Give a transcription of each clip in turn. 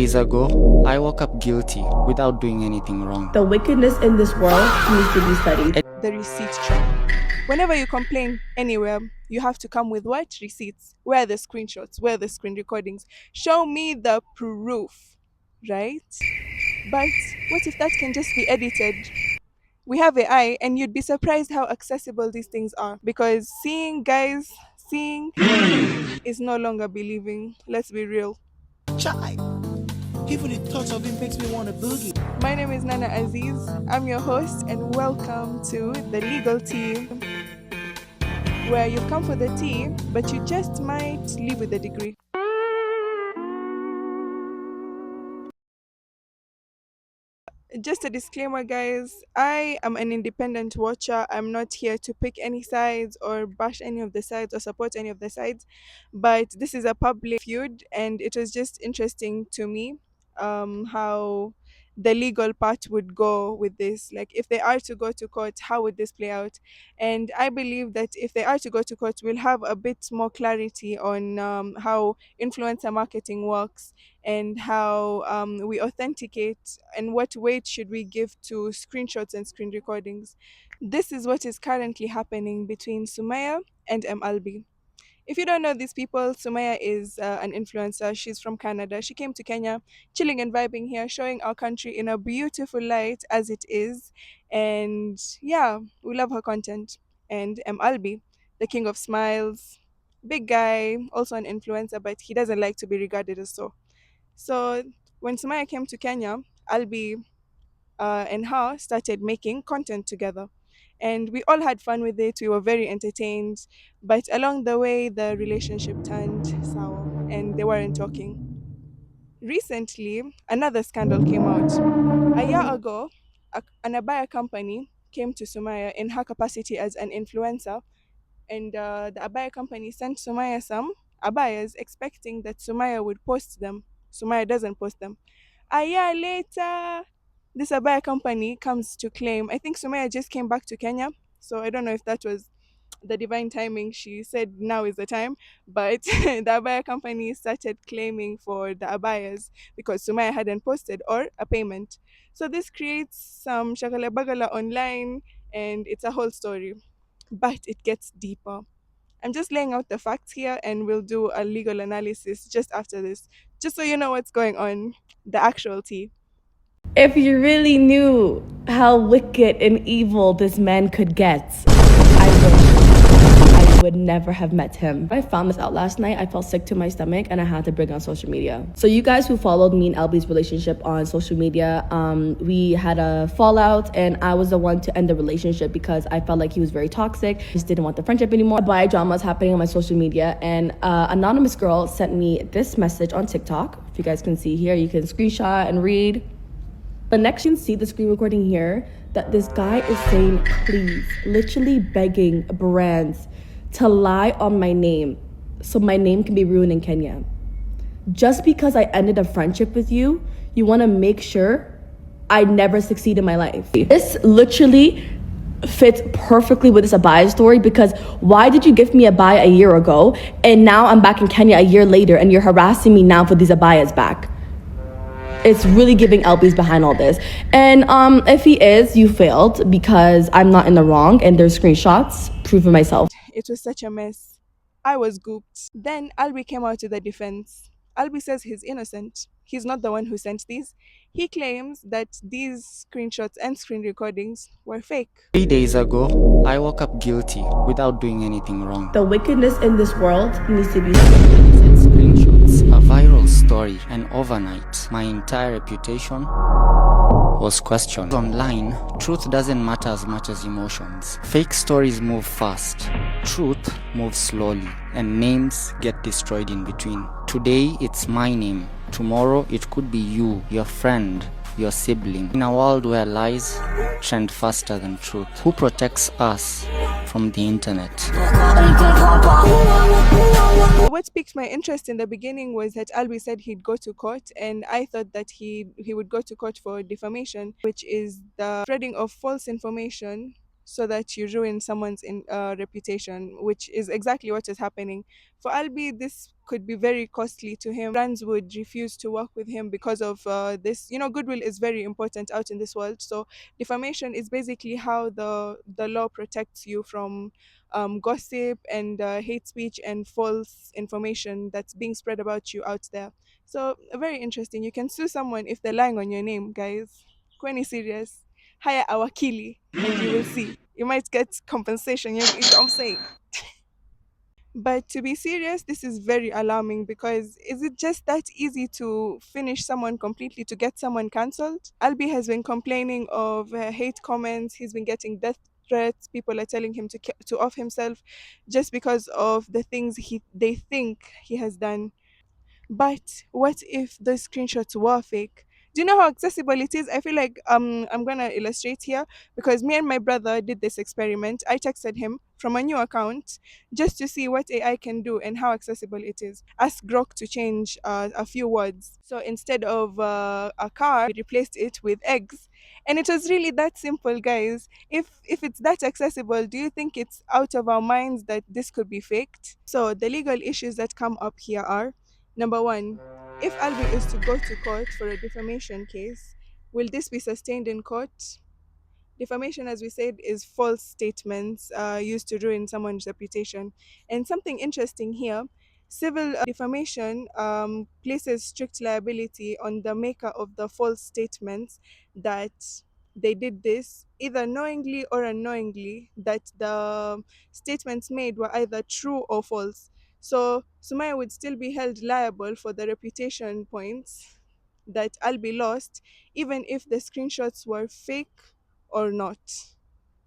days ago, I woke up guilty without doing anything wrong. The wickedness in this world needs to be studied. The receipt trap. Whenever you complain anywhere, you have to come with what? Receipts. Where are the screenshots? Where are the screen recordings? Show me the proof, right? But what if that can just be edited? We have AI, and you'd be surprised how accessible these things are. Because seeing is no longer believing. Let's be real. Chai. Even the thought of it makes me want to boogie. My name is Nana Aziz. I'm your host, and welcome to the Legal Tea, where you've come for the tea, but you just might leave with a degree. Just a disclaimer, guys. I am an independent watcher. I'm not here to pick any sides or bash any of the sides or support any of the sides. But this is a public feud, and it was just interesting to me how the legal part would go with this. Like, if they are to go to court, how would this play out? And I believe that if they are to go to court, we'll have a bit more clarity on how influencer marketing works and how we authenticate and what weight should we give to screenshots and screen recordings. This is what is currently happening between SUMEYA and M.ALBY. If you don't know these people, SUMEYA is an influencer. She's from Canada. She came to Kenya, chilling and vibing here, showing our country in a beautiful light as it is. And yeah, we love her content. And M.ALBY, the king of smiles, big guy, also an influencer, but he doesn't like to be regarded as so. So when SUMEYA came to Kenya, Albi and her started making content together. And we all had fun with it. We were very entertained. But along the way, the relationship turned sour and they weren't talking. Recently, another scandal came out. A year ago, an abaya company came to SUMEYA in her capacity as an influencer, and the abaya company sent SUMEYA some abayas expecting that SUMEYA would post them. SUMEYA doesn't post them. A year later, this abaya company comes to claim. I think SUMEYA just came back to Kenya, so I don't know if that was the divine timing. She said now is the time, but the abaya company started claiming for the abayas because SUMEYA hadn't posted or a payment. So this creates some shagala bagala online, and it's a whole story. But it gets deeper. I'm just laying out the facts here, and we'll do a legal analysis just after this, just so you know what's going on, the actual tea. If you really knew how wicked and evil this man could get, I would never have met him. I found this out last night. I felt sick to my stomach and I had to bring it on social media. So you guys who followed me and Alby's relationship on social media, we had a fallout and I was the one to end the relationship because I felt like he was very toxic. I just didn't want the friendship anymore. Bi drama is happening on my social media, and anonymous girl sent me this message on TikTok. If you guys can see here, you can screenshot and read. The next you can see the screen recording here that this guy is saying, please, literally begging brands to lie on my name so my name can be ruined in Kenya. Just because I ended a friendship with you, you want to make sure I never succeed in my life. This literally fits perfectly with this abaya story, because why did you give me abaya a year ago and now I'm back in Kenya a year later and you're harassing me now for these abayas back? It's really giving LB's behind all this. And if he is, you failed because I'm not in the wrong and there's screenshots proving myself. It was such a mess. I was gooped. Then Albi came out to the defense. Albi says he's innocent. He's not the one who sent these. He claims that these screenshots and screen recordings were fake. 3 days ago, I woke up guilty without doing anything wrong. The wickedness in this world needs to be Sent screenshots, a viral story, and overnight, my entire reputation was questioned. Online, truth doesn't matter as much as emotions. Fake stories move fast, truth moves slowly, and names get destroyed in between. Today, it's my name. Tomorrow, it could be you, your friend, your sibling. In a world where lies trend faster than truth, who protects us from the internet? What piqued my interest in the beginning was that Albi said he'd go to court, and I thought that he would go to court for defamation, which is the spreading of false information so that you ruin someone's reputation, which is exactly what is happening. For Albi, this could be very costly to him. Brands would refuse to work with him because of this. You know, goodwill is very important out in this world. So defamation is basically how the law protects you from gossip and hate speech and false information that's being spread about you out there. So very interesting. You can sue someone if they're lying on your name, guys. Kweni serious. Hire our Kili and you will see. You might get compensation. You know what I'm saying? But to be serious, this is very alarming because is it just that easy to finish someone completely, to get someone cancelled? Albi has been complaining of hate comments. He's been getting death threats. People are telling him to off himself just because of the things they think he has done. But what if the screenshots were fake? Do you know how accessible it is? I feel like I'm gonna illustrate here because me and my brother did this experiment. I texted him from a new account just to see what AI can do and how accessible it is. Ask Grok to change a few words. So instead of a car, we replaced it with eggs. And it was really that simple, guys. If it's that accessible, do you think it's out of our minds that this could be faked? So the legal issues that come up here are: number one, if Albi is to go to court for a defamation case, will this be sustained in court? Defamation, as we said, is false statements used to ruin someone's reputation. And something interesting here: civil defamation places strict liability on the maker of the false statements, that they did this either knowingly or unknowingly, that the statements made were either true or false. So Sumaya would still be held liable for the reputation points that Albi lost, even if the screenshots were fake or not,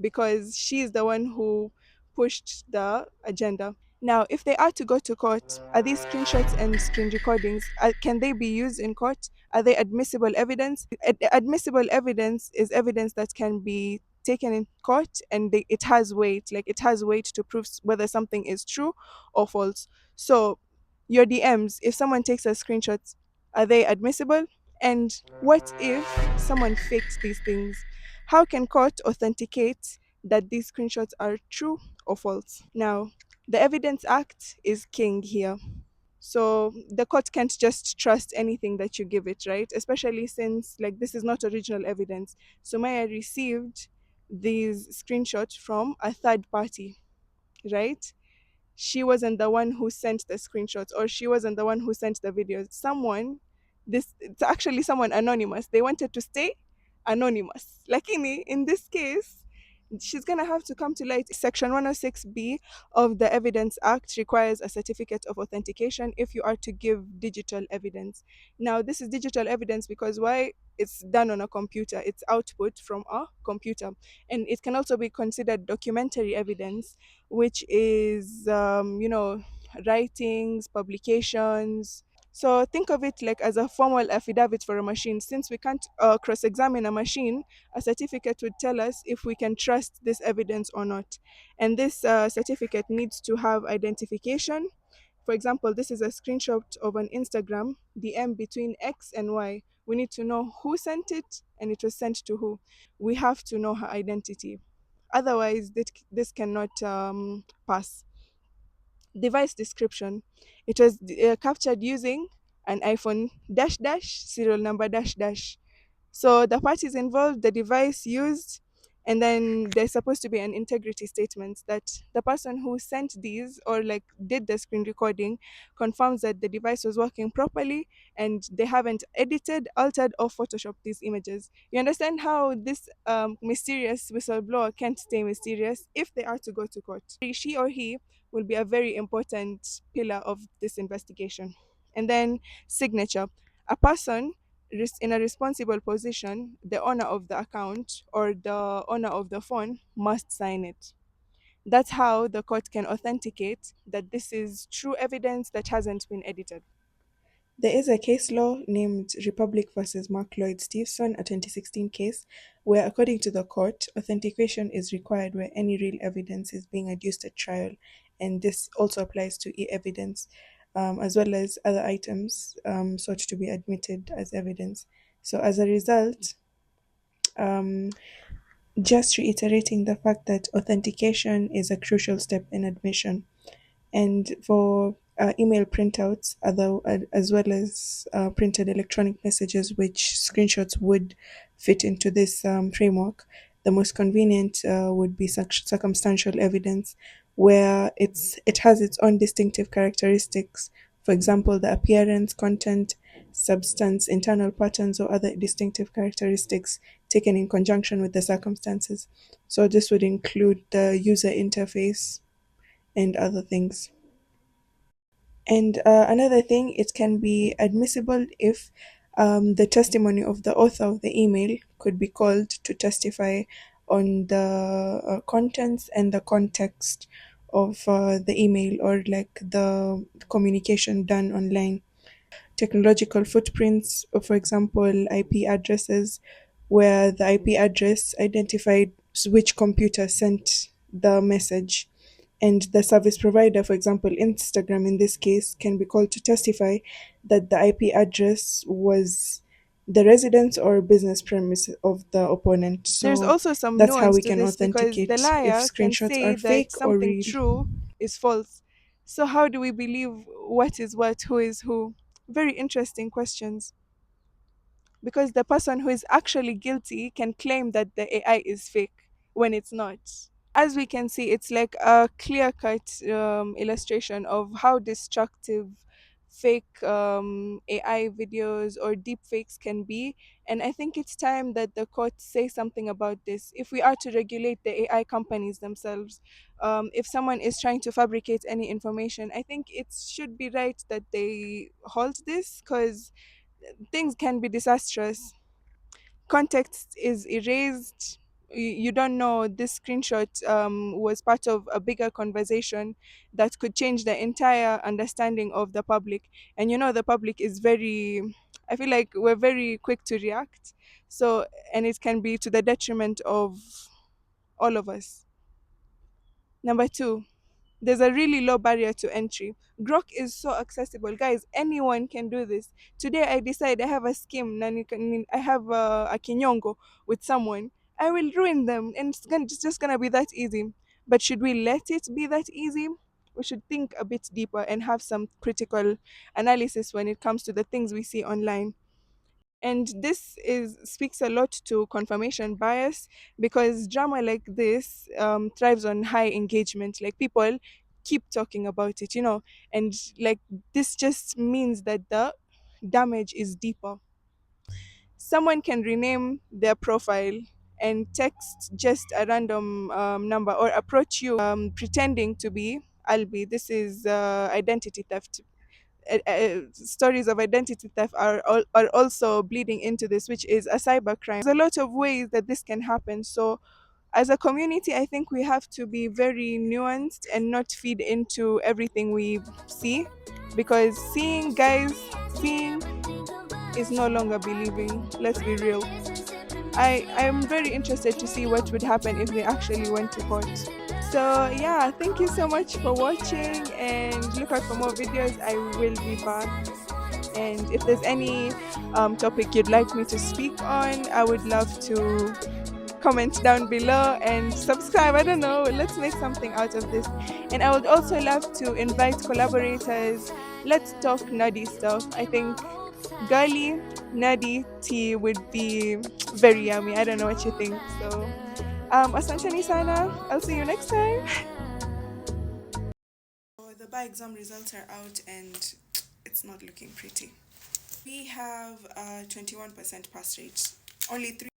because she's the one who pushed the agenda. Now, if they are to go to court, are these screenshots and screen recordings, can they be used in court? Are they admissible evidence? Admissible evidence is evidence that can be taken in court, and it has weight. Like, it has weight to prove whether something is true or false. So, your DMs, if someone takes a screenshot, are they admissible? And what if someone faked these things? How can court authenticate that these screenshots are true or false? Now, the Evidence Act is king here. So the court can't just trust anything that you give it, right? Especially since, like, this is not original evidence. Sumaya received these screenshots from a third party, right? She wasn't the one who sent the screenshots, or she wasn't the one who sent the videos. It's actually someone anonymous. They wanted to stay anonymous. Lakini, in this case, she's going to have to come to light. Section 106B of the Evidence Act requires a certificate of authentication if you are to give digital evidence. Now, this is digital evidence because why? It's done on a computer, it's output from a computer. And it can also be considered documentary evidence, which is, writings, publications. So think of it like as a formal affidavit for a machine. Since we can't cross-examine a machine, a certificate would tell us if we can trust this evidence or not. And this certificate needs to have identification. For example, this is a screenshot of an Instagram DM between X and Y. We need to know who sent it and it was sent to who. We have to know her identity. Otherwise, this cannot pass. Device description: it was captured using an iPhone dash dash serial number dash dash. So the parties involved, the device used, and then there's supposed to be an integrity statement that the person who sent these, or like did the screen recording, confirms that the device was working properly and they haven't edited, altered, or photoshopped these images. You understand how this mysterious whistleblower can't stay mysterious if they are to go to court. She or he will be a very important pillar of this investigation. And then signature: a person in a responsible position, the owner of the account or the owner of the phone, must sign it. That's how the court can authenticate that this is true evidence that hasn't been edited. There is a case law named Republic versus Mark Lloyd Steveson, a 2016 case, where, according to the court, authentication is required where any real evidence is being adduced at trial, and this also applies to e-evidence, as well as other items sought to be admitted as evidence. So, as a result, um, just reiterating the fact that authentication is a crucial step in admission. And for email printouts, as well as printed electronic messages, which screenshots would fit into this framework, the most convenient would be circumstantial evidence, where it has its own distinctive characteristics. For example, the appearance, content, substance, internal patterns, or other distinctive characteristics taken in conjunction with the circumstances. So this would include the user interface and other things. And another thing, it can be admissible if the testimony of the author of the email could be called to testify on the contents and the context of the email, or like the communication done online. Technological footprints, for example, IP addresses, where the IP address identified which computer sent the message. And the service provider, for example, Instagram in this case, can be called to testify that the IP address was the residence or business premise of the opponent. There's So also some that's how nuance we to can this because the authenticate if liar can screenshots say are that fake or something real. true is false. So, how do we believe what is what, who is who? Very interesting questions. Because the person who is actually guilty can claim that the AI is fake when it's not. As we can see, it's like a clear cut illustration of how destructive fake AI videos or deep fakes can be. And I think it's time that the court say something about this. If we are to regulate the AI companies themselves, if someone is trying to fabricate any information, I think it should be right that they halt this because things can be disastrous. Context is erased. You don't know this screenshot was part of a bigger conversation that could change the entire understanding of the public. And you know, the public is very, I feel like we're very quick to react. So, and it can be to the detriment of all of us. Number two, there's a really low barrier to entry. Grok is so accessible, guys. Anyone can do this. Today, I decide I have a scheme. I have a kinyongo with someone. I will ruin them, and it's just gonna be that easy. But should we let it be that easy? We should think a bit deeper and have some critical analysis when it comes to the things we see online. And this is speaks a lot to confirmation bias because drama like this thrives on high engagement. Like people keep talking about it, you know, and like this just means that the damage is deeper. Someone can rename their profile and text just a random number or approach you pretending to be Albi. This is identity theft. Stories of identity theft are also bleeding into this, which is a cybercrime. There's a lot of ways that this can happen. So, as a community, I think we have to be very nuanced and not feed into everything we see, because seeing is no longer believing. Let's be real. I am very interested to see what would happen if they actually went to court. So yeah, thank you so much for watching and look out for more videos. I will be back. And if there's any topic you'd like me to speak on, I would love to comment down below and subscribe. I don't know, let's make something out of this. And I would also love to invite collaborators. Let's talk nerdy stuff. I think girly, nerdy tea would be very yummy. I don't know what you think. So, Asante Sana. I'll see you next time. So the bar exam results are out and it's not looking pretty. We have a 21% pass rate. Only three